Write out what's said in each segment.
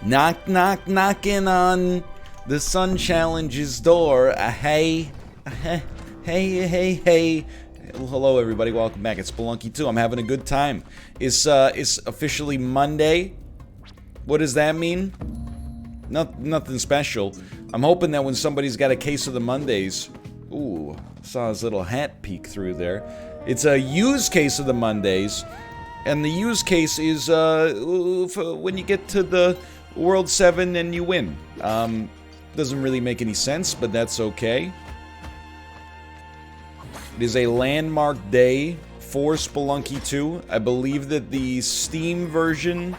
Knock, knock, knocking on the Sun Challenge's door. Hey, hey. Hello, everybody. Welcome back. It's Spelunky 2. I'm having a good time. It's officially Monday. What does that mean? Nothing special. I'm hoping that when somebody's got a case of the Mondays... Ooh, saw his little hat peek through there. It's a used case of the Mondays. And the used case is when you get to the World 7 and you win. Doesn't really make any sense, but that's okay. It is a landmark day for Spelunky 2. I believe that the Steam version...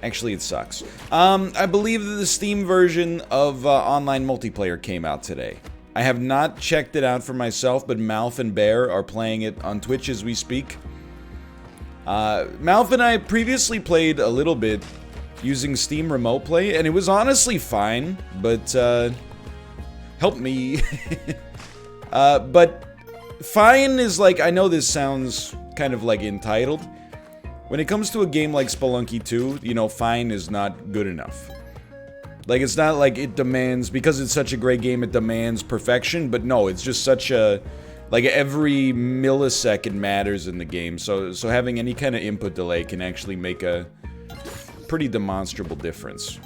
Actually, it sucks. I believe that the Steam version of online multiplayer came out today. I have not checked it out for myself, but Malf and Bear are playing it on Twitch as we speak. Malf and I previously played a little bit using Steam Remote Play, and it was honestly fine, but, help me. But fine is like, I know this sounds kind of like entitled. When it comes to a game like Spelunky 2, you know, fine is not good enough. Like, it's not like it demands, because it's such a great game, it demands perfection, but no, it's just such a... Like, every millisecond matters in the game, so having any kind of input delay can actually make a pretty demonstrable difference.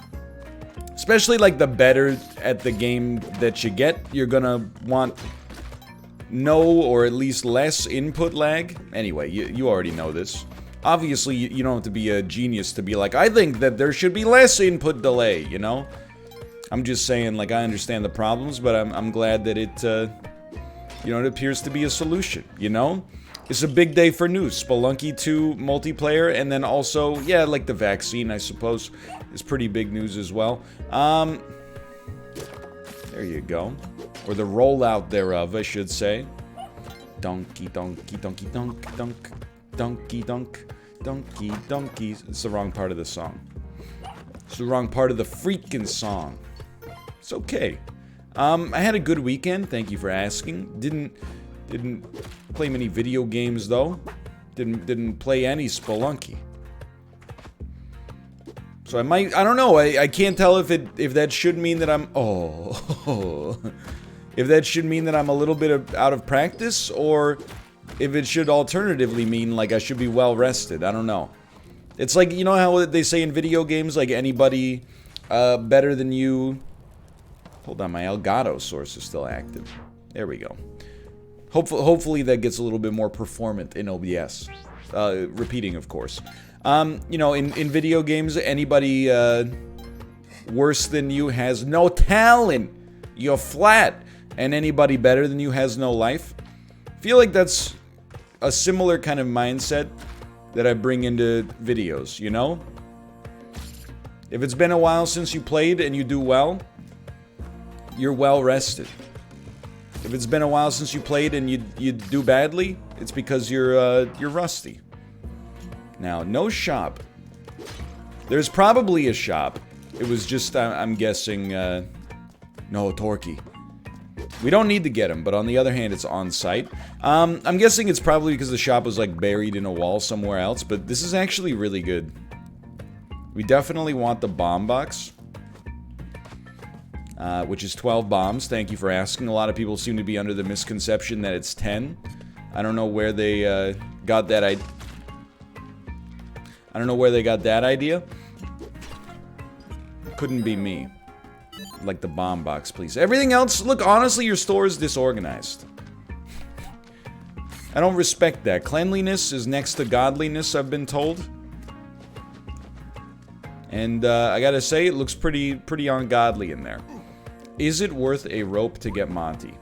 Especially, like, the better at the game that you get, you're gonna want no or at least less input lag. Anyway, you already know this. Obviously, you don't have to be a genius to be like, I think that there should be less input delay, you know? I'm just saying, like, I understand the problems, but I'm glad that it, you know, it appears to be a solution, you know? It's a big day for news. Spelunky 2 multiplayer, and then also, yeah, like the vaccine, I suppose, is pretty big news as well. There you go. Or the rollout thereof, I should say. Donkey, donkey, donkey, donk, dunk. Donkey, dunk, donkey, donkey. It's the wrong part of the song. It's the wrong part of the freaking song. It's okay. I had a good weekend, thank you for asking. Didn't play many video games though. Didn't play any Spelunky. So I don't know, I can't tell if that should mean that I'm if that should mean that I'm a little bit out of practice, or if it should alternatively mean like I should be well rested. I don't know. It's like, you know how they say in video games, like anybody better than you... Hold on, my Elgato source is still active. There we go. Hopefully that gets a little bit more performant in OBS. Repeating, of course. You know, in video games, anybody worse than you has no talent. You're flat. And anybody better than you has no life. I feel like that's a similar kind of mindset that I bring into videos, you know? If it's been a while since you played and you do well, you're well rested. If it's been a while since you played and you do badly, it's because you're rusty. Now, no shop. There's probably a shop. It was just, I'm guessing, no, Torquay. We don't need to get him, but on the other hand, it's on site. I'm guessing it's probably because the shop was like buried in a wall somewhere else, but this is actually really good. We definitely want the bomb box. Which is 12 bombs. Thank you for asking. A lot of people seem to be under the misconception that it's 10. I don't know where they got that idea. I don't know where they got that idea. Couldn't be me. Like the bomb box, please. Everything else, look, honestly, your store is disorganized. I don't respect that. Cleanliness is next to godliness, I've been told. And I gotta say, it looks pretty ungodly in there. Is it worth a rope to get Monty?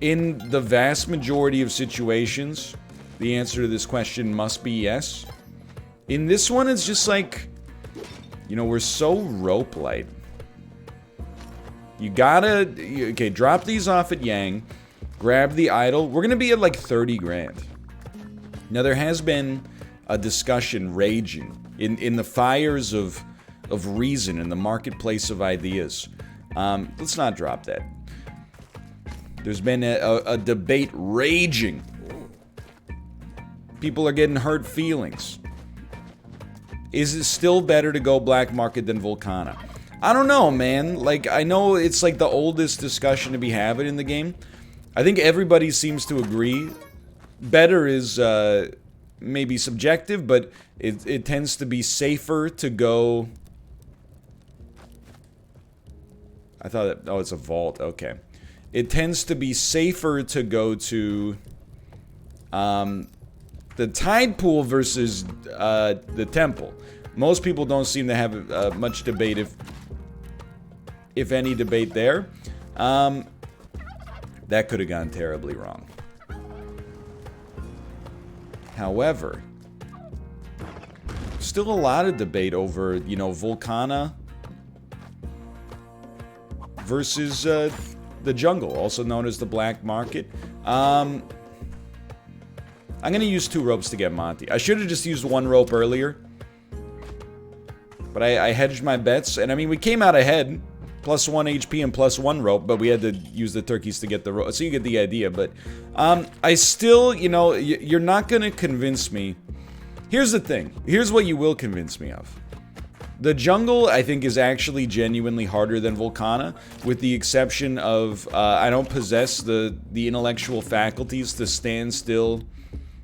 In the vast majority of situations, the answer to this question must be yes. In this one, it's just like, you know, we're so rope light. You gotta, okay, drop these off at Yang, grab the idol. We're gonna be at like 30 grand. Now, there has been a discussion raging in the fires of reason in the marketplace of ideas. Let's not drop that. There's been a debate raging. People are getting hurt feelings. Is it still better to go black market than Vulcana? I don't know, man. Like, I know it's like the oldest discussion to be having in the game. I think everybody seems to agree. Better is maybe subjective, but it tends to be safer to go... I thought that... Oh, it's a vault. Okay. It tends to be safer to go to... the tide pool versus the temple. Most people don't seem to have much debate, if any debate there. That could have gone terribly wrong. However, still a lot of debate over, you know, Vulcana versus the jungle, also known as the black market. I'm gonna use 2 ropes to get Monty. I should have just used 1 rope earlier. But I hedged my bets, and I mean, we came out ahead. Plus 1 HP and plus 1 rope, but we had to use the turkeys to get the rope. So you get the idea, but... I still, you know, you're not gonna convince me. Here's the thing. Here's what you will convince me of. The jungle, I think, is actually genuinely harder than Vulcana, with the exception of, I don't possess the intellectual faculties to stand still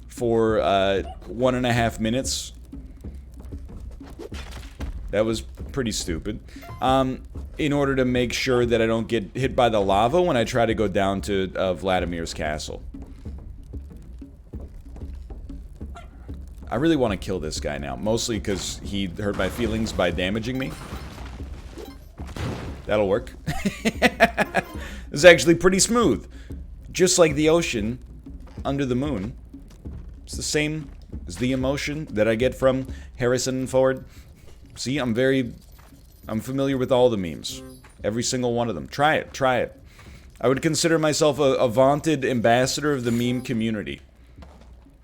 for 1.5 minutes. That was pretty stupid. In order to make sure that I don't get hit by the lava when I try to go down to Vladimir's castle. I really want to kill this guy now, mostly because he hurt my feelings by damaging me. That'll work. It's actually pretty smooth. Just like the ocean under the moon. It's the same as the emotion that I get from Harrison Ford. See, I'm familiar with all the memes. Every single one of them. Try it, try it. I would consider myself a vaunted ambassador of the meme community.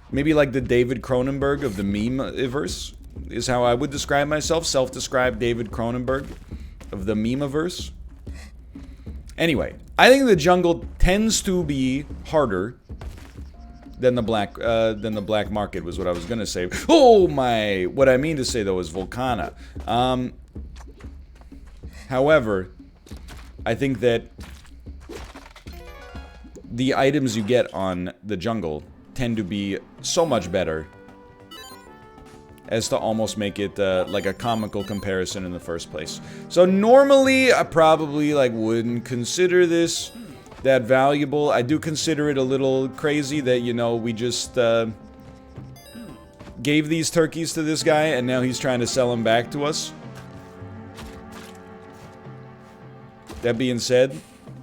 Maybe like the David Cronenberg of the meme-iverse is how I would describe myself. Self-described David Cronenberg of the meme-iverse. Anyway, I think the jungle tends to be harder than the black market was what I was gonna say. Oh my! What I mean to say though is Vulcana. However, I think that the items you get on the jungle tend to be so much better as to almost make it like a comical comparison in the first place. So normally I probably like wouldn't consider this that valuable. I do consider it a little crazy that, you know, we just gave these turkeys to this guy and now he's trying to sell them back to us. That being said,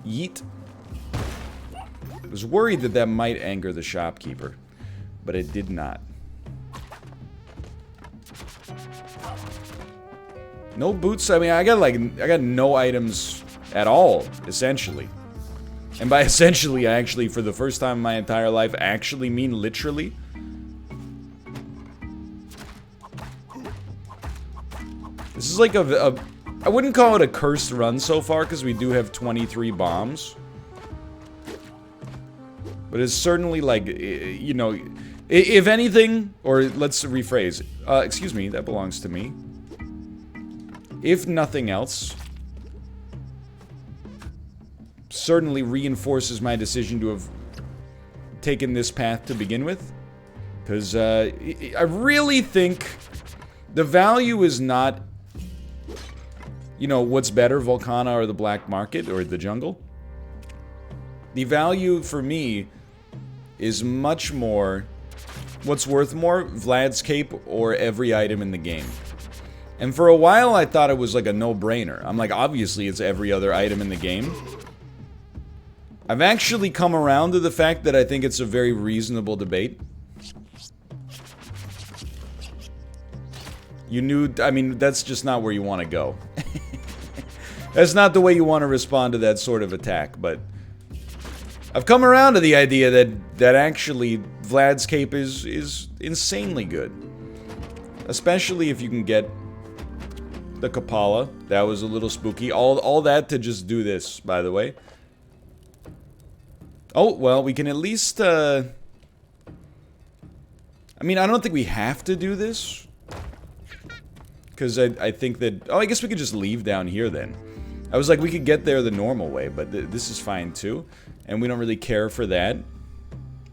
yeet. I was worried that that might anger the shopkeeper, but it did not. No boots. I mean, I got no items at all, essentially. And by essentially, I actually, for the first time in my entire life, actually mean literally. This is like I wouldn't call it a cursed run so far, because we do have 23 bombs. But it's certainly like, you know, if anything, or let's rephrase. Excuse me, that belongs to me. If nothing else, certainly reinforces my decision to have taken this path to begin with. Because I really think the value is not, you know, what's better, Vulcana or the black market or the jungle. The value for me is much more, what's worth more, Vlad's cape or every item in the game. And for a while I thought it was like a no-brainer. I'm like, obviously it's every other item in the game. I've actually come around to the fact that I think it's a very reasonable debate. You knew, I mean, that's just not where you want to go. That's not the way you want to respond to that sort of attack, but I've come around to the idea that actually Vlad's cape is insanely good. Especially if you can get the Kappala. That was a little spooky. All that to just do this, by the way. Oh, well, we can at least, I mean, I don't think we have to do this. Because I think that... Oh, I guess we could just leave down here then. I was like, we could get there the normal way, but this is fine too. And we don't really care for that.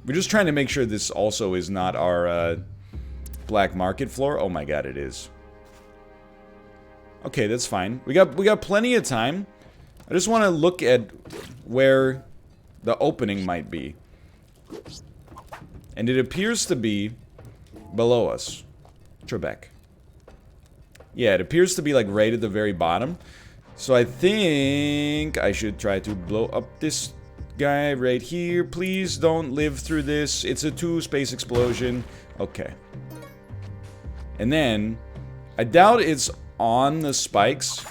We're just trying to make sure this also is not our black market floor. Oh my god, it is. Okay, that's fine. We got plenty of time. I just want to look at where the opening might be. And it appears to be below us. Trebek. Yeah, it appears to be like right at the very bottom. So I think I should try to blow up this guy right here. Please don't live through this. It's a 2-space explosion. Okay. And then, I doubt it's on the spikes.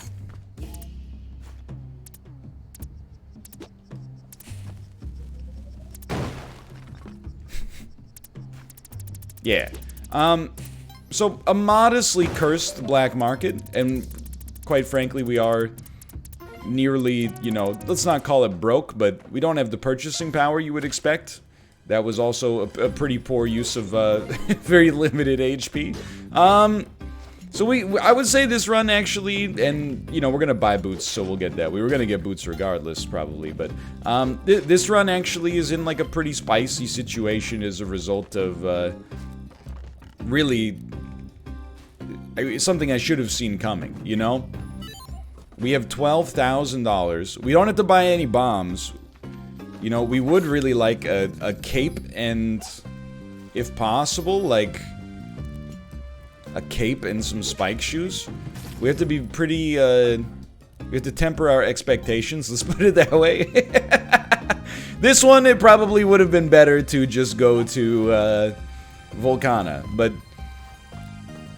Yeah. So, a modestly cursed black market, and quite frankly, we are nearly, you know, let's not call it broke, but we don't have the purchasing power you would expect. That was also a pretty poor use of very limited HP. So I would say this run actually, and you know, we're gonna buy boots, so we'll get that. We were gonna get boots regardless, probably, but this run actually is in like a pretty spicy situation as a result of really something I should have seen coming, you know? We have $12,000. We don't have to buy any bombs. You know, we would really like a cape and, if possible, like a cape and some spike shoes. We have to be pretty, we have to temper our expectations, let's put it that way. This one, it probably would have been better to just go to, Vulcana, but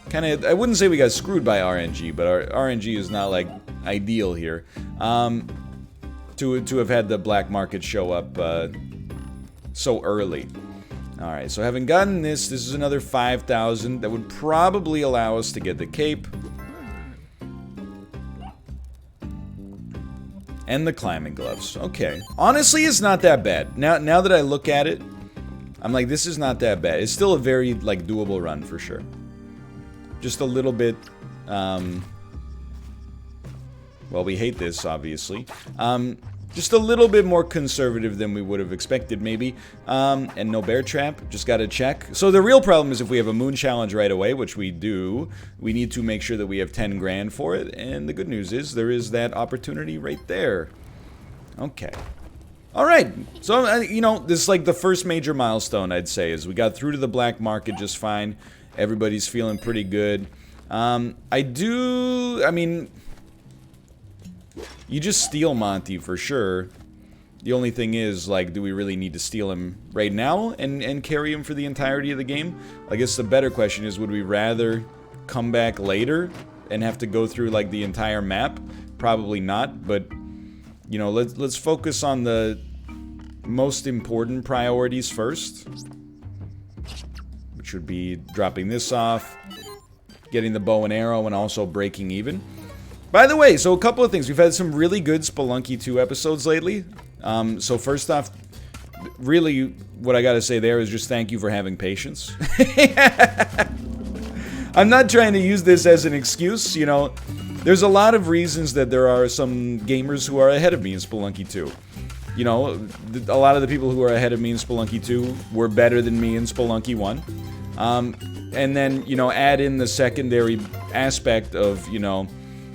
kind of, I wouldn't say we got screwed by RNG, but our RNG is not, like, ideal here. To have had the black market show up, so early. Alright, so having gotten this is another 5,000 that would probably allow us to get the cape. And the climbing gloves. Okay. Honestly, it's not that bad. Now that I look at it, I'm like, this is not that bad. It's still a very, like, doable run for sure. Just a little bit, well, we hate this, obviously. Just a little bit more conservative than we would have expected, maybe. And no bear trap, just gotta check. So the real problem is if we have a moon challenge right away, which we do, we need to make sure that we have 10 grand for it. And the good news is, there is that opportunity right there. Okay. Alright, so, you know, this is like the first major milestone, I'd say, is we got through to the black market just fine. Everybody's feeling pretty good. I mean, you just steal Monty for sure. The only thing is, like, do we really need to steal him right now and carry him for the entirety of the game? I guess the better question is, would we rather come back later and have to go through, like, the entire map? Probably not, but, you know, let's focus on the most important priorities first. Which would be dropping this off, getting the bow and arrow, and also breaking even. By the way, so a couple of things. We've had some really good Spelunky 2 episodes lately. So first off, really, what I gotta say there is just thank you for having patience. I'm not trying to use this as an excuse, you know. There's a lot of reasons that there are some gamers who are ahead of me in Spelunky 2. You know, a lot of the people who are ahead of me in Spelunky 2 were better than me in Spelunky 1. And then, you know, add in the secondary aspect of, you know,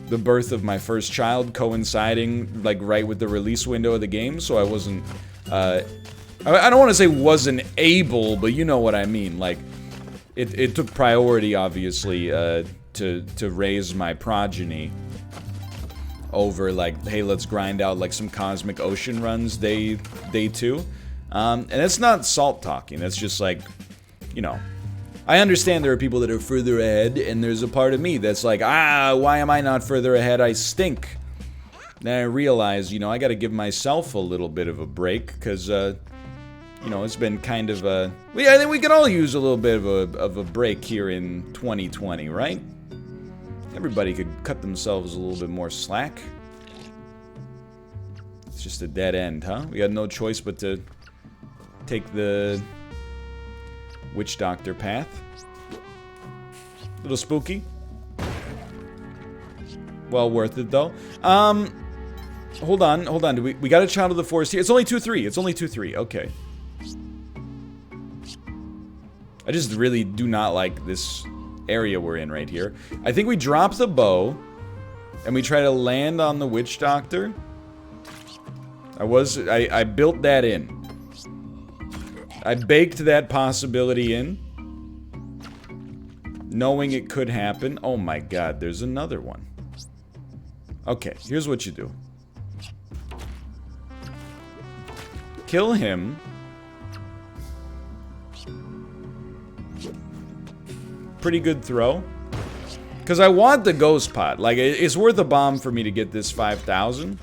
the birth of my first child coinciding, like, right with the release window of the game, so I wasn't, I don't want to say wasn't able, but you know what I mean, like, it took priority, obviously, to raise my progeny over, like, hey, let's grind out, like, some Cosmic Ocean runs day 2. And it's not salt talking, that's just, like, you know, I understand there are people that are further ahead, and there's a part of me that's like, why am I not further ahead? I stink. Then I realize, you know, I gotta give myself a little bit of a break, because, you know, it's been kind of a... I think we could all use a little bit of a break here in 2020, right? Everybody could cut themselves a little bit more slack. It's just a dead end, huh? We had no choice but to take the witch doctor path. Little spooky. well worth it though. Hold on. We got a Child of the Forest here. It's only 2-3. It's only 2-3. Okay. I just really do not like this area we're in right here. I think we drop the bow, and we try to land on the Witch Doctor. I built that in. I baked that possibility in, knowing it could happen. Oh my god, there's another one. Okay, here's what you do. Kill him. Pretty good throw. Because I want the ghost pot. Like, it's worth a bomb for me to get this 5,000.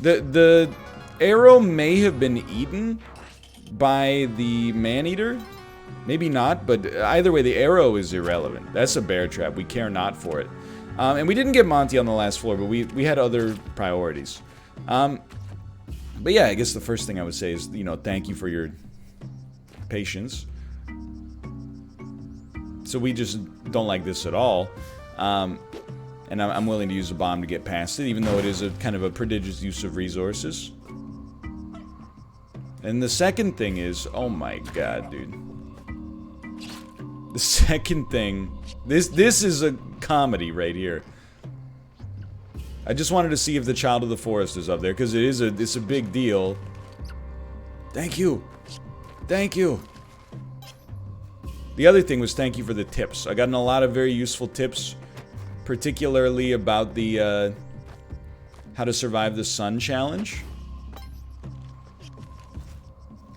The arrow may have been eaten by the man-eater. Maybe not, but either way, the arrow is irrelevant. That's a bear trap. We care not for it. And we didn't get Monty on the last floor, but we had other priorities. But yeah, I guess the first thing I would say is, you know, thank you for your patience. So we just don't like this at all. And I'm willing to use a bomb to get past it, even though it is a kind of a prodigious use of resources. And the second thing is, oh my god, dude. The second thing, this is a comedy right here. I just wanted to see if the Child of the Forest is up there, because it's a big deal. Thank you. Thank you. The other thing was thank you for the tips. I gotten a lot of very useful tips, particularly about the how to survive the sun challenge.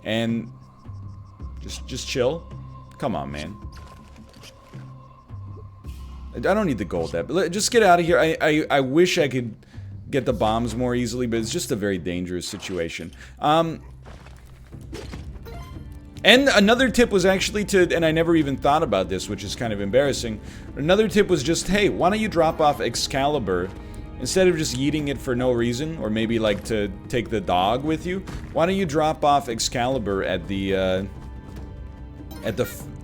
And just chill. Come on, man. I don't need the gold that, but just get out of here. I wish I could get the bombs more easily, but it's just a very dangerous situation. And another tip was actually to, and I never even thought about this, which is kind of embarrassing. Another tip was just, hey, why don't you drop off Excalibur instead of just yeeting it for no reason, or maybe like to take the dog with you? Why don't you drop off Excalibur at the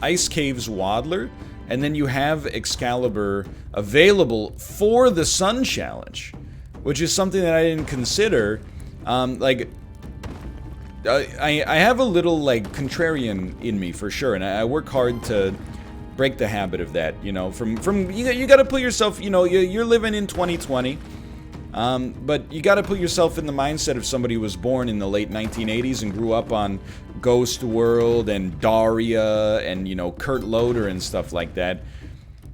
Ice Caves Waddler, and then you have Excalibur available for the Sun Challenge, which is something that I didn't consider. I have a little, like, contrarian in me, for sure, and I work hard to break the habit of that, you know, you gotta put yourself, you know, you're living in 2020, but you gotta put yourself in the mindset of somebody who was born in the late 1980s and grew up on Ghost World and Daria and, you know, Kurt Loder and stuff like that.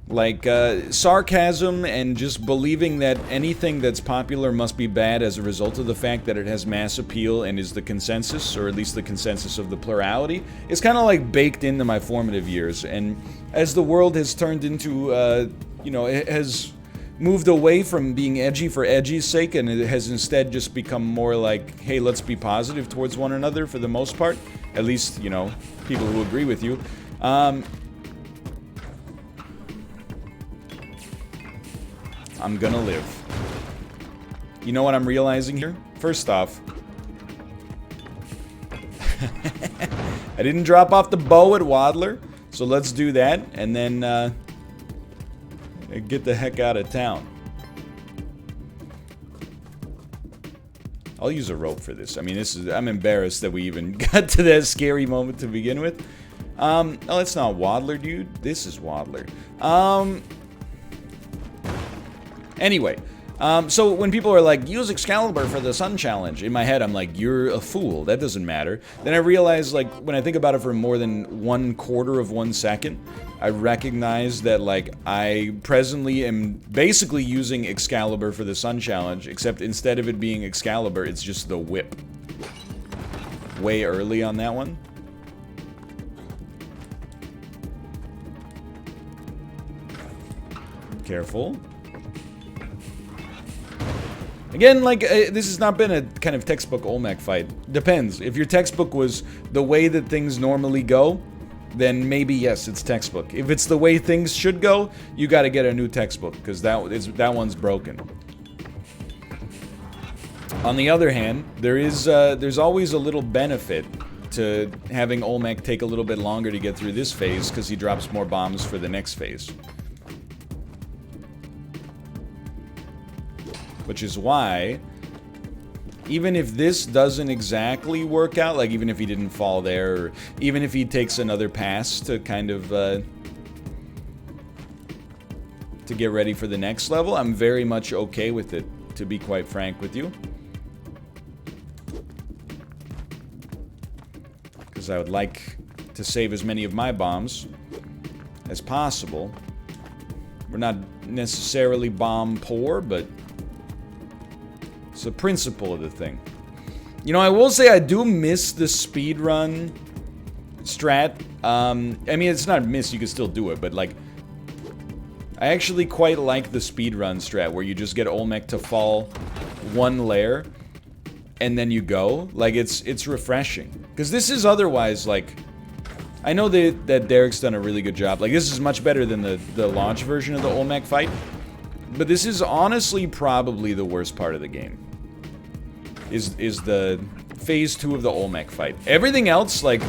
Like, sarcasm and just believing that anything that's popular must be bad as a result of the fact that it has mass appeal and is the consensus, or at least the consensus of the plurality, is kind of like baked into my formative years. And as the world has turned into, you know, it has moved away from being edgy for edgy's sake, and it has instead just become more like, hey, let's be positive towards one another for the most part. At least, you know, people who agree with you. I'm gonna live. You know what I'm realizing here? First off, I didn't drop off the bow at Waddler, so let's do that, and then get the heck out of town. I'll use a rope for this. I mean, I'm embarrassed that we even got to that scary moment to begin with. Oh, it's not Waddler, dude. This is Waddler. Anyway, so when people are like, use Excalibur for the Sun Challenge, in my head I'm like, you're a fool, that doesn't matter. Then I realize, like, when I think about it for more than 1/4 of 1 second, I recognize that, like, I presently am basically using Excalibur for the Sun Challenge, except instead of it being Excalibur, it's just the whip. Way early on that one. Careful. Again, like, this has not been a kind of textbook Olmec fight. Depends. If your textbook was the way that things normally go, then maybe yes, it's textbook. If it's the way things should go, you gotta get a new textbook, because that one's broken. On the other hand, there's always a little benefit to having Olmec take a little bit longer to get through this phase, because he drops more bombs for the next phase. Which is why, even if this doesn't exactly work out, like even if he didn't fall there, or even if he takes another pass to kind of, to get ready for the next level, I'm very much okay with it, to be quite frank with you. Because I would like to save as many of my bombs as possible. We're not necessarily bomb poor, but it's the principle of the thing. You know, I will say I do miss the speedrun strat. I mean, it's not miss, you can still do it, but like, I actually quite like the speedrun strat where you just get Olmec to fall one layer and then you go. Like, it's refreshing. Because this is otherwise, like, I know that Derek's done a really good job. Like, this is much better than the launch version of the Olmec fight. But this is honestly probably the worst part of the game. Is the phase 2 of the Olmec fight. Everything else, like,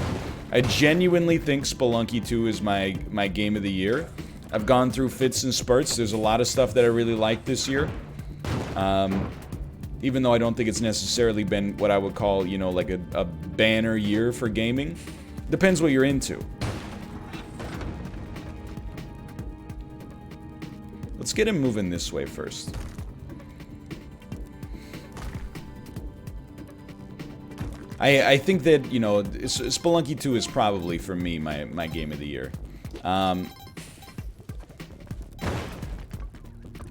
I genuinely think Spelunky 2 is my game of the year. I've gone through fits and spurts. There's a lot of stuff that I really like this year. Even though I don't think it's necessarily been what I would call, you know, like a banner year for gaming. Depends what you're into. Let's get him moving this way first. I think that, you know, Spelunky 2 is probably, for me, my game of the year. I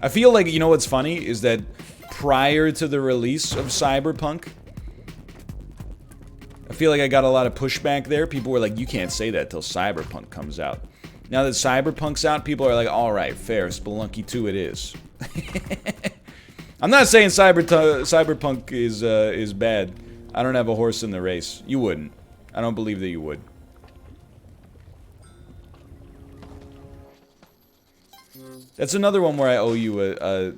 feel like, you know what's funny, is that prior to the release of Cyberpunk, I feel like I got a lot of pushback there. People were like, you can't say that till Cyberpunk comes out. Now that Cyberpunk's out, people are like, alright, fair, Spelunky 2 it is. I'm not saying Cyberpunk is bad. I don't have a horse in the race. You wouldn't. I don't believe that you would. That's another one where I owe you a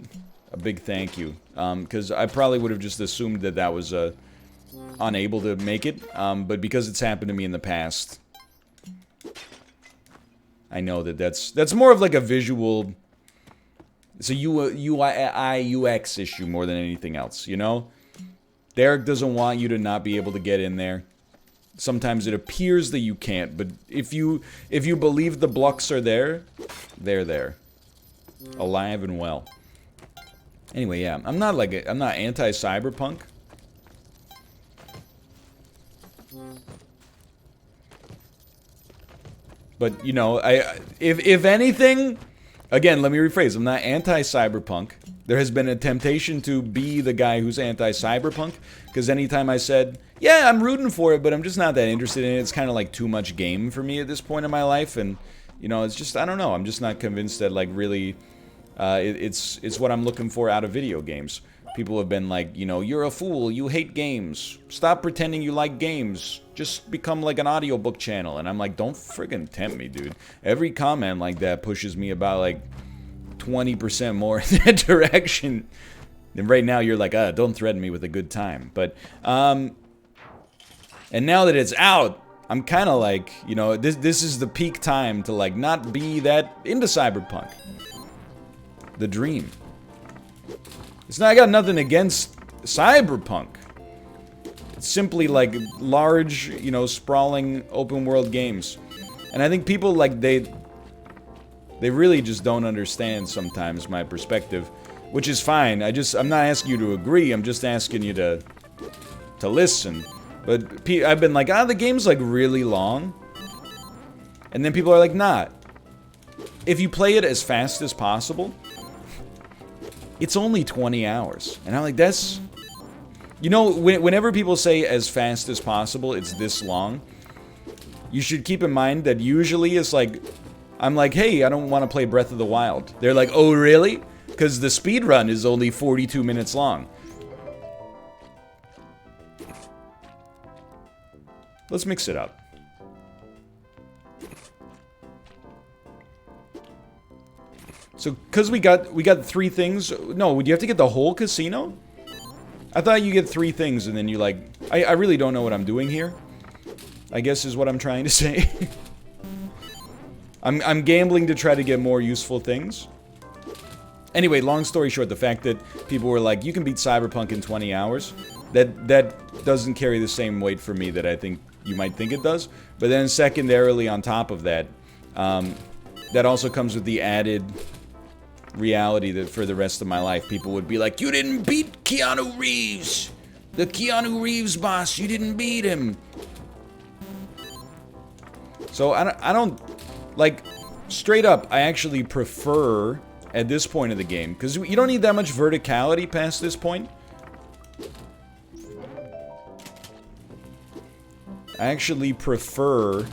big thank you. Because I probably would have just assumed that that was unable to make it. But because it's happened to me in the past, I know that that's more of like a visual... It's a UI, UX issue more than anything else, you know? Derek doesn't want you to not be able to get in there. Sometimes it appears that you can't, but if you believe the blocks are there, they're there. Alive and well. Anyway, yeah, I'm not anti-cyberpunk. But, you know, if anything, again, let me rephrase, I'm not anti-cyberpunk. There has been a temptation to be the guy who's anti-cyberpunk, because anytime I said, yeah, I'm rooting for it, but I'm just not that interested in it, it's kind of like too much game for me at this point in my life, and, you know, it's just, I don't know, I'm just not convinced that, like, really, it's what I'm looking for out of video games. People have been like, you know, you're a fool, you hate games, stop pretending you like games, just become like an audiobook channel, and I'm like, don't friggin' tempt me, dude. Every comment like that pushes me about, like, 20% more in that direction. And right now you're like, don't threaten me with a good time. But, and now that it's out, I'm kind of like, you know, this is the peak time to, like, not be that into cyberpunk. The dream. It's not, I got nothing against cyberpunk. It's simply, like, large, you know, sprawling open world games. And I think people, like, they really just don't understand sometimes my perspective, which is fine. I'm not asking you to agree, I'm just asking you to listen. But I've been like, the game's like really long. And then people are like, nah. If you play it as fast as possible, it's only 20 hours. And I'm like, that's... You know, whenever people say as fast as possible, it's this long, you should keep in mind that usually it's like... I'm like, hey, I don't want to play Breath of the Wild. They're like, oh, really? Because the speedrun is only 42 minutes long. Let's mix it up. So, because we got 3 things... No, would you have to get the whole casino? I thought you get 3 things and then you like... I really don't know what I'm doing here. I guess is what I'm trying to say. I'm gambling to try to get more useful things. Anyway, long story short, the fact that people were like, you can beat Cyberpunk in 20 hours, that doesn't carry the same weight for me that I think you might think it does. But then secondarily on top of that, that also comes with the added reality that for the rest of my life, people would be like, you didn't beat Keanu Reeves! The Keanu Reeves boss, you didn't beat him! So I don't, like, straight up, I actually prefer, at this point of the game, because you don't need that much verticality past this point. I actually prefer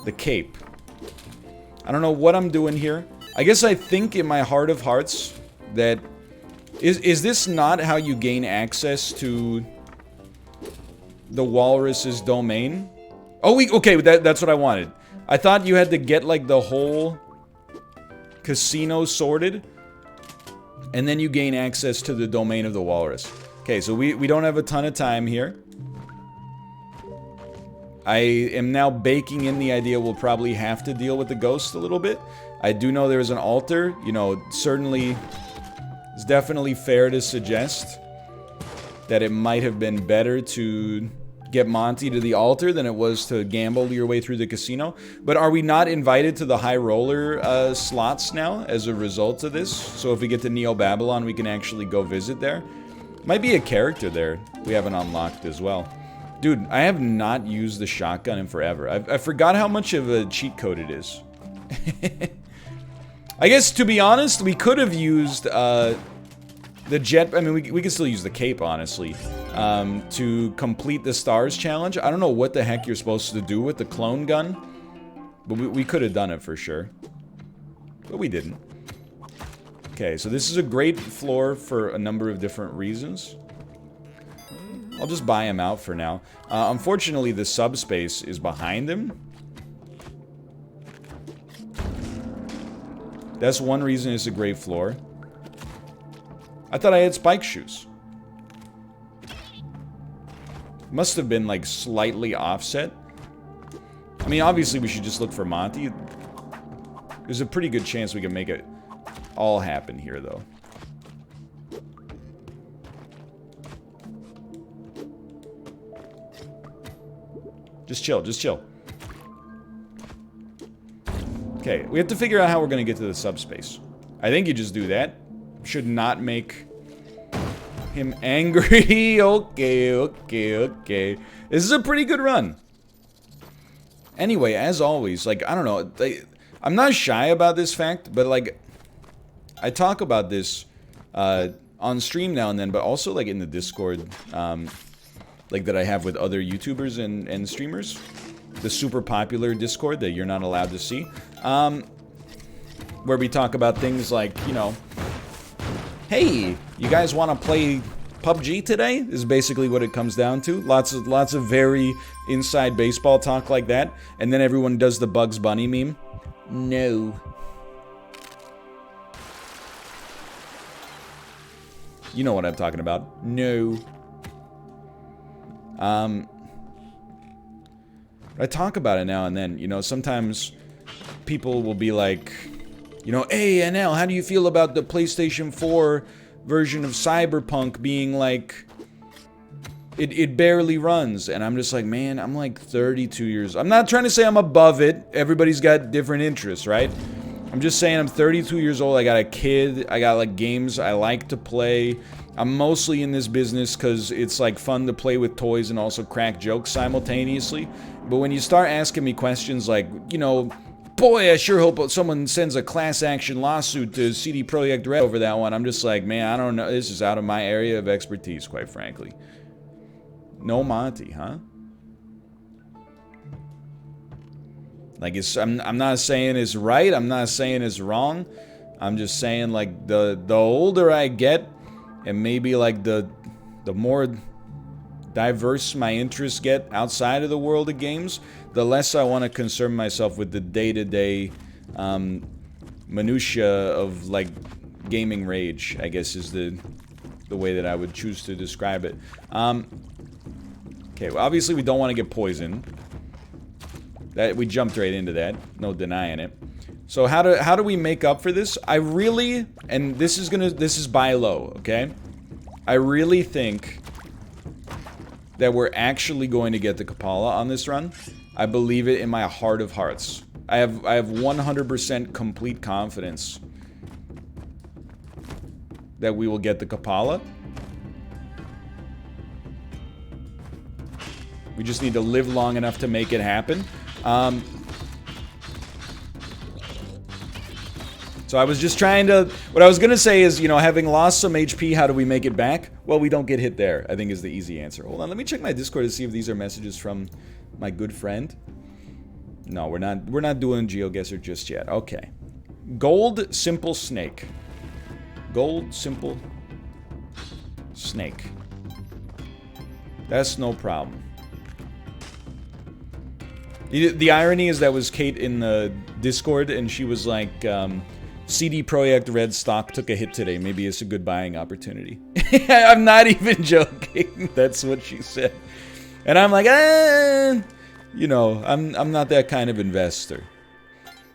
the cape. I don't know what I'm doing here. I guess I think in my heart of hearts that... Is this not how you gain access to the walrus's domain? Oh, okay, that's what I wanted. I thought you had to get, like, the whole casino sorted, and then you gain access to the domain of the walrus. Okay, so we don't have a ton of time here. I am now baking in the idea we'll probably have to deal with the ghost a little bit. I do know there's an altar. You know, certainly, it's definitely fair to suggest that it might have been better to get Monty to the altar than it was to gamble your way through the casino. But are we not invited to the high roller slots now as a result of this? So if we get to Neo Babylon, we can actually go visit there. Might be a character there we haven't unlocked as well. Dude, I have not used the shotgun in forever. I forgot how much of a cheat code it is. I guess, to be honest, we could have used the jet... I mean, we can still use the cape, honestly, to complete the stars challenge. I don't know what the heck you're supposed to do with the clone gun, but we could have done it for sure. But we didn't. Okay, so this is a great floor for a number of different reasons. I'll just buy him out for now. Unfortunately, the subspace is behind him. That's one reason it's a great floor. I thought I had spike shoes. Must have been, like, slightly offset. I mean, obviously we should just look for Monty. There's a pretty good chance we can make it all happen here, though. Just chill, just chill. Okay, we have to figure out how we're gonna get to the subspace. I think you just do that. Should not make him angry. Okay. This is a pretty good run. Anyway, as always, like, I don't know. I'm not shy about this fact, but, like, I talk about this on stream now and then, but also, like, in the Discord, like, that I have with other YouTubers and streamers. The super popular Discord that you're not allowed to see. Where we talk about things like, you know, hey, you guys want to play PUBG today? Is basically what it comes down to. Lots of very inside baseball talk like that. And then everyone does the Bugs Bunny meme. No. You know what I'm talking about. No. I talk about it now and then. You know, sometimes people will be like, you know, hey, NL, how do you feel about the PlayStation 4 version of Cyberpunk being like, it barely runs? And I'm just like, man, I'm like 32 years. I'm not trying to say I'm above it. Everybody's got different interests, right? I'm just saying I'm 32 years old. I got a kid. I got, like, games I like to play. I'm mostly in this business because it's, like, fun to play with toys and also crack jokes simultaneously. But when you start asking me questions like, you know, boy, I sure hope someone sends a class action lawsuit to CD Projekt Red over that one, I'm just like, man, I don't know. This is out of my area of expertise, quite frankly. No Monty, huh? Like, I'm not saying it's right. I'm not saying it's wrong. I'm just saying, like, the older I get, and maybe, like, the more diverse my interests get outside of the world of games, the less I want to concern myself with the day-to-day minutia of, like, gaming rage, I guess is the way that I would choose to describe it. Okay, well, obviously we don't want to get poisoned. That we jumped right into that, no denying it. So how do we make up for this? I really, and this is buy low, okay? I really think that we're actually going to get the Kappala on this run. I believe it in my heart of hearts. I have 100% complete confidence that we will get the Kappala. We just need to live long enough to make it happen. So I was just trying to... What I was going to say is, you know, having lost some HP, how do we make it back? Well, we don't get hit there, I think is the easy answer. Hold on, let me check my Discord to see if these are messages from my good friend. No, we're not doing GeoGuessr just yet. Okay. Gold Simple Snake. Gold Simple Snake. That's no problem. The irony is that was Kate in the Discord, and she was like, CD Projekt Red stock took a hit today. Maybe it's a good buying opportunity. I'm not even joking. That's what she said. And I'm like, you know, I'm not that kind of investor.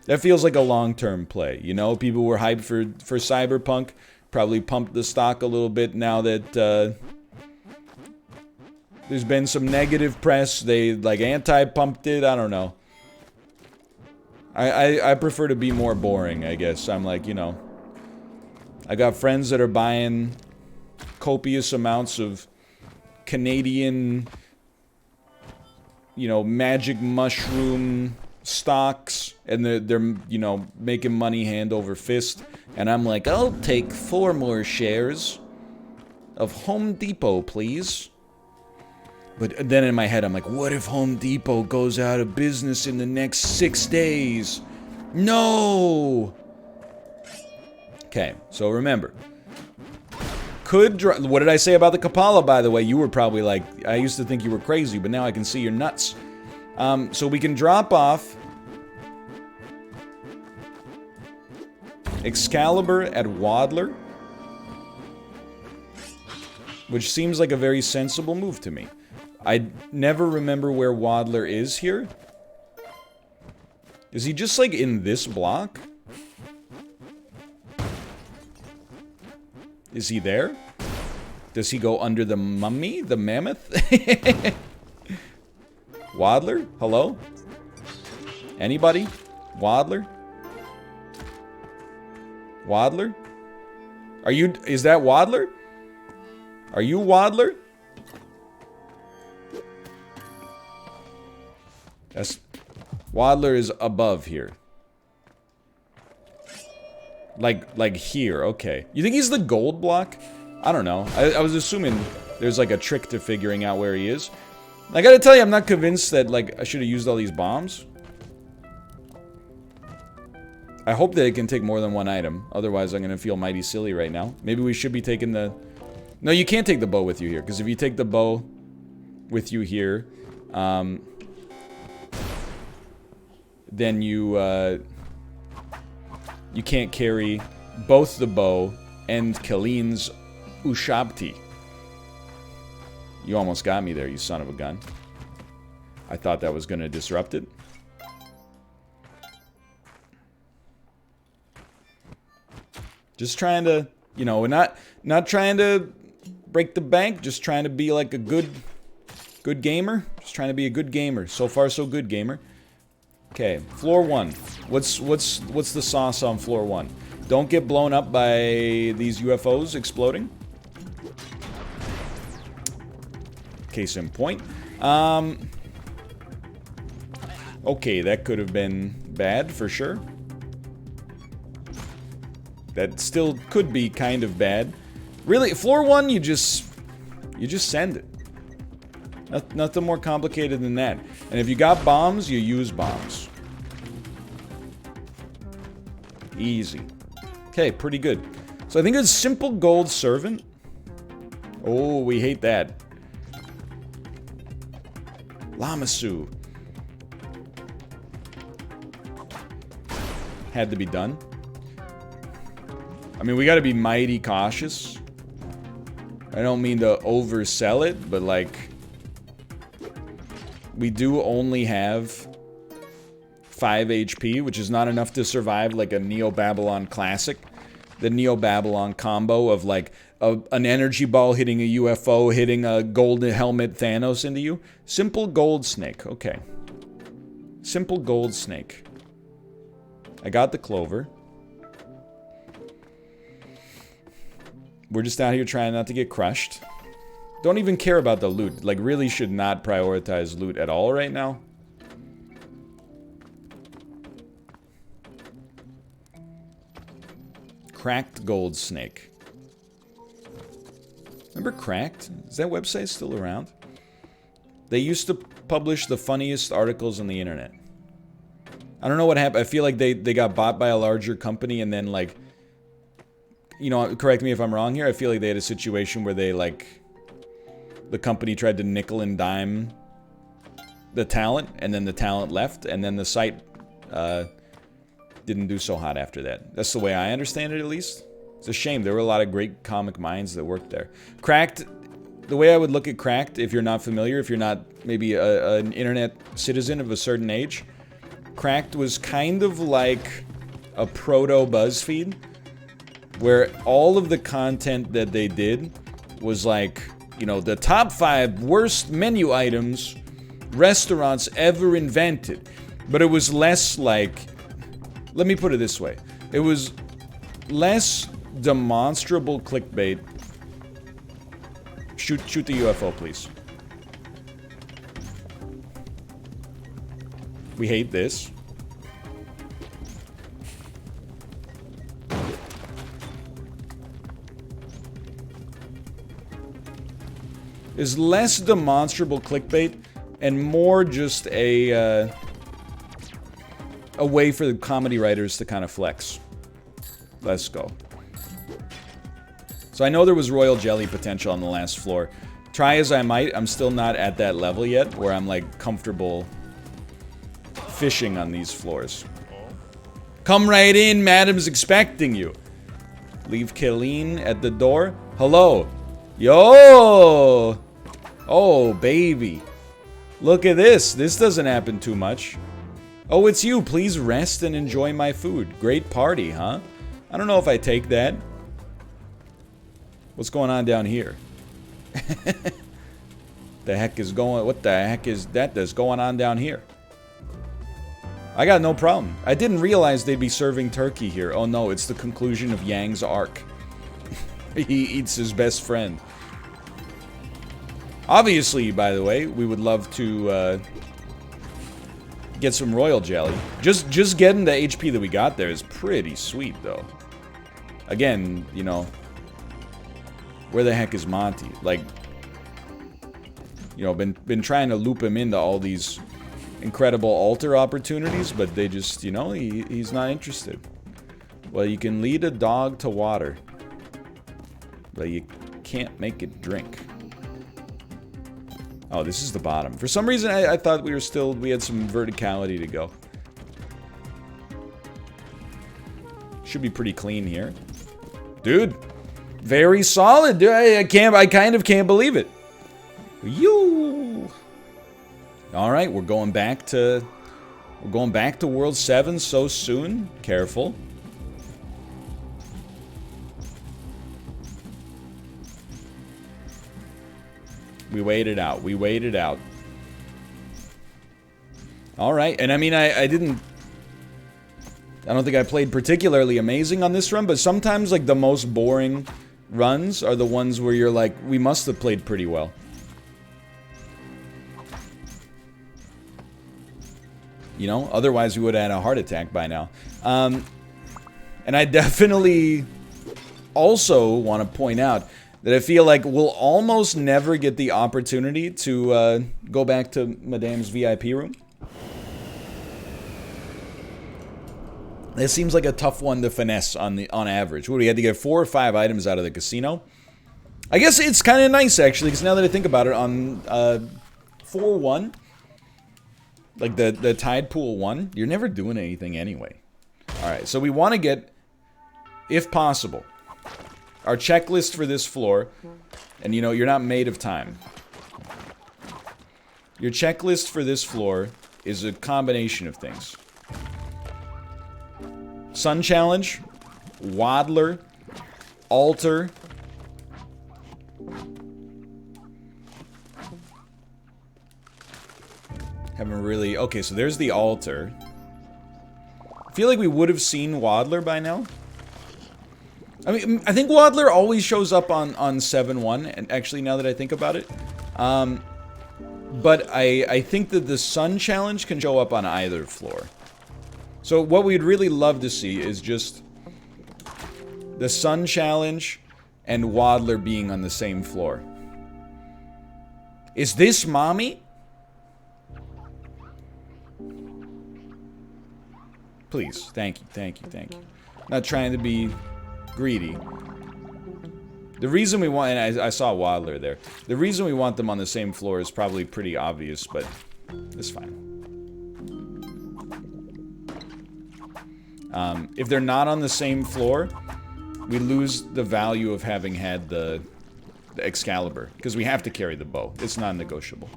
That feels like a long-term play, you know? People were hyped for Cyberpunk, probably pumped the stock a little bit now that there's been some negative press. They, like, anti-pumped it. I don't know. I prefer to be more boring, I guess. I'm like, you know, I got friends that are buying copious amounts of Canadian, you know, magic mushroom stocks, and they're you know, making money hand over fist, and I'm like, I'll take 4 more shares of Home Depot, please. But then in my head, I'm like, what if Home Depot goes out of business in the next 6 days? No! Okay, so remember. What did I say about the Kappala, by the way? You were probably like, I used to think you were crazy, but now I can see you're nuts. So we can drop off Excalibur at Waddler, which seems like a very sensible move to me. I never remember where Waddler is here. Is he just, like, in this block? Is he there? Does he go under the mummy? The mammoth? Waddler? Hello? Anybody? Waddler? Waddler? Are you... Is that Waddler? Are you Waddler? That's... Waddler is above here. Like here, okay. You think he's the gold block? I don't know. I was assuming there's like a trick to figuring out where he is. I gotta tell you, I'm not convinced that, like, I should have used all these bombs. I hope that it can take more than one item. Otherwise, I'm gonna feel mighty silly right now. Maybe we should be taking the... No, you can't take the bow with you here. Because if you take the bow with you here, then you can't carry both the bow and Kaleem's Ushabti. You almost got me there, you son of a gun. I thought that was going to disrupt it. Just trying to, you know, we're not trying to break the bank, just trying to be like a good gamer. Just trying to be a good gamer. So far, so good, gamer. Okay, floor 1. What's the sauce on floor 1? Don't get blown up by these UFOs exploding. Case in point. Okay, that could have been bad for sure. That still could be kind of bad. Really, floor 1, you just send it. Nothing more complicated than that. And if you got bombs, you use bombs. Easy. Okay, pretty good. So I think it's simple gold servant. Oh, we hate that. Lamasu. Had to be done. I mean, we gotta be mighty cautious. I don't mean to oversell it, but like... We do only have 5 HP, which is not enough to survive like a Neo-Babylon classic. The Neo-Babylon combo of like an energy ball hitting a UFO, hitting a golden helmet Thanos into you. Simple gold snake. Okay. Simple gold snake. I got the clover. We're just out here trying not to get crushed. Don't even care about the loot. Like, really should not prioritize loot at all right now. Cracked Gold Snake. Remember Cracked? Is that website still around? They used to publish the funniest articles on the internet. I don't know what happened. I feel like they got bought by a larger company and then, like... You know, correct me if I'm wrong here. I feel like they had a situation where they, like... The company tried to nickel and dime the talent, and then the talent left, and then the site didn't do so hot after that. That's the way I understand it, at least. It's a shame. There were a lot of great comic minds that worked there. Cracked, the way I would look at Cracked, if you're not familiar, if you're not maybe an internet citizen of a certain age, Cracked was kind of like a proto-BuzzFeed, where all of the content that they did was like, you know, the top 5 worst menu items restaurants ever invented. But it was less like, let me put it this way. It was less demonstrable clickbait. Shoot the UFO, please. We hate this. Is less demonstrable clickbait and more just a way for the comedy writers to kind of flex. Let's go. So I know there was royal jelly potential on the last floor. Try as I might, I'm still not at that level yet where I'm like comfortable fishing on these floors. Come right in, madam's expecting you. Leave Kayleen at the door. Hello. Yo! Oh, baby. Look at this. This doesn't happen too much. Oh, it's you. Please rest and enjoy my food. Great party, huh? I don't know if I take that. What's going on down here? The heck is going... What the heck is that that's going on down here? I got no problem. I didn't realize they'd be serving turkey here. Oh no, it's the conclusion of Yang's arc. He eats his best friend. Obviously, by the way, we would love to get some royal jelly. Just getting the HP that we got there is pretty sweet, though. Again, you know, where the heck is Monty? Like, you know, been trying to loop him into all these incredible altar opportunities, but they just, you know, he's not interested. Well, you can lead a dog to water, but you can't make it drink. Oh, this is the bottom. For some reason, I thought we had some verticality to go. Should be pretty clean here. Dude, very solid, dude. I kind of can't believe it. You. All right, we're going back to World 7 so soon. Careful. We waited out. We waited out. All right, and I mean, I don't think I played particularly amazing on this run, but sometimes like the most boring runs are the ones where you're like, we must have played pretty well. You know, otherwise we would have had a heart attack by now. And I definitely also want to point out that I feel like we'll almost never get the opportunity to go back to Madame's VIP room. This seems like a tough one to finesse on average. What, we had to get 4 or 5 items out of the casino? I guess it's kind of nice, actually, because now that I think about it, on 4-1, like the Tide Pool 1, you're never doing anything anyway. Alright, so we want to get, if possible, our checklist for this floor, and you know, you're not made of time. Your checklist for this floor is a combination of things. Sun Challenge, Waddler, Altar. Haven't really... Okay, so there's the Altar. I feel like we would have seen Waddler by now. I mean, I think Waddler always shows up on 7-1, and actually, now that I think about it. But I think that the Sun Challenge can show up on either floor. So what we'd really love to see is just the Sun Challenge and Waddler being on the same floor. Is this mommy? Please, thank you, thank you, thank you. Not trying to be greedy. The reason we want, and I saw Waddler there. The reason we want them on the same floor is probably pretty obvious, but it's fine. If they're not on the same floor, we lose the value of having had the Excalibur, because we have to carry the bow. It's non-negotiable.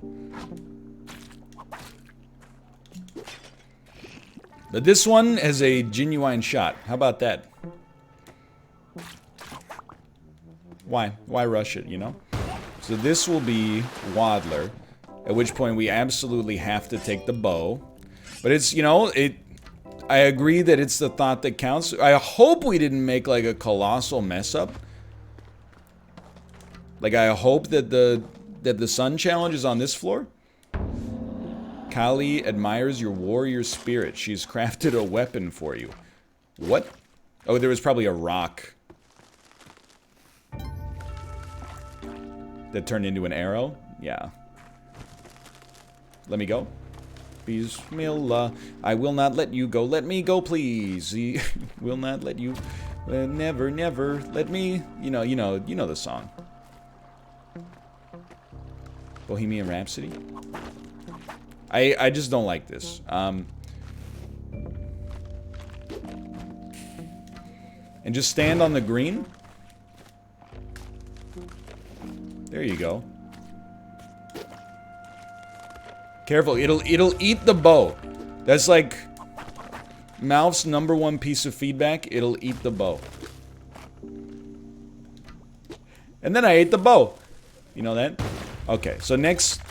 But this one has a genuine shot. How about that? Why? Why rush it, you know? So this will be Waddler, at which point we absolutely have to take the bow. But it's, you know, I agree that it's the thought that counts. I hope we didn't make, like, a colossal mess up. Like, I hope that the Sun Challenge is on this floor. Kali admires your warrior spirit. She's crafted a weapon for you. What? Oh, there was probably a rock that turned into an arrow? Yeah. Let me go. Bismillah. I will not let you go. Let me go, please. He will not let you. Never, never. Let me. You know the song. Bohemian Rhapsody. I just don't like this. And just stand on the green. There you go. Careful, it'll eat the bow. That's like Malf's #1 piece of feedback. It'll eat the bow. And then I ate the bow. You know that? Okay, so next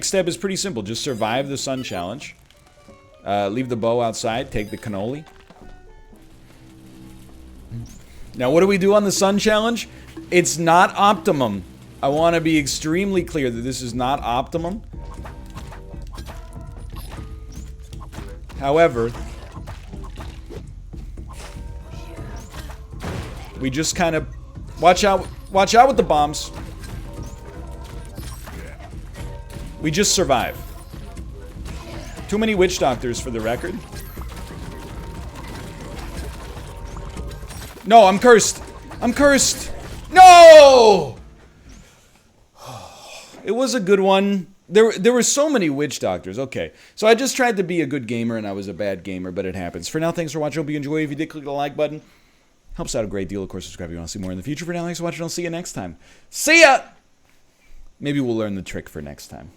step is pretty simple. Just survive the Sun Challenge. Leave the bow outside. Take the cannoli. Now, what do we do on the Sun Challenge? It's not optimum. I want to be extremely clear that this is not optimum. However, we just kind of watch out with the bombs. We just survive. Too many witch doctors for the record. No, I'm cursed. I'm cursed. No! It was a good one. There were so many witch doctors. Okay. So I just tried to be a good gamer and I was a bad gamer, but it happens. For now, thanks for watching. Hope you enjoyed. If you did, click the like button. Helps out a great deal. Of course, subscribe if you want to see more in the future. For now, thanks for watching. I'll see you next time. See ya! Maybe we'll learn the trick for next time.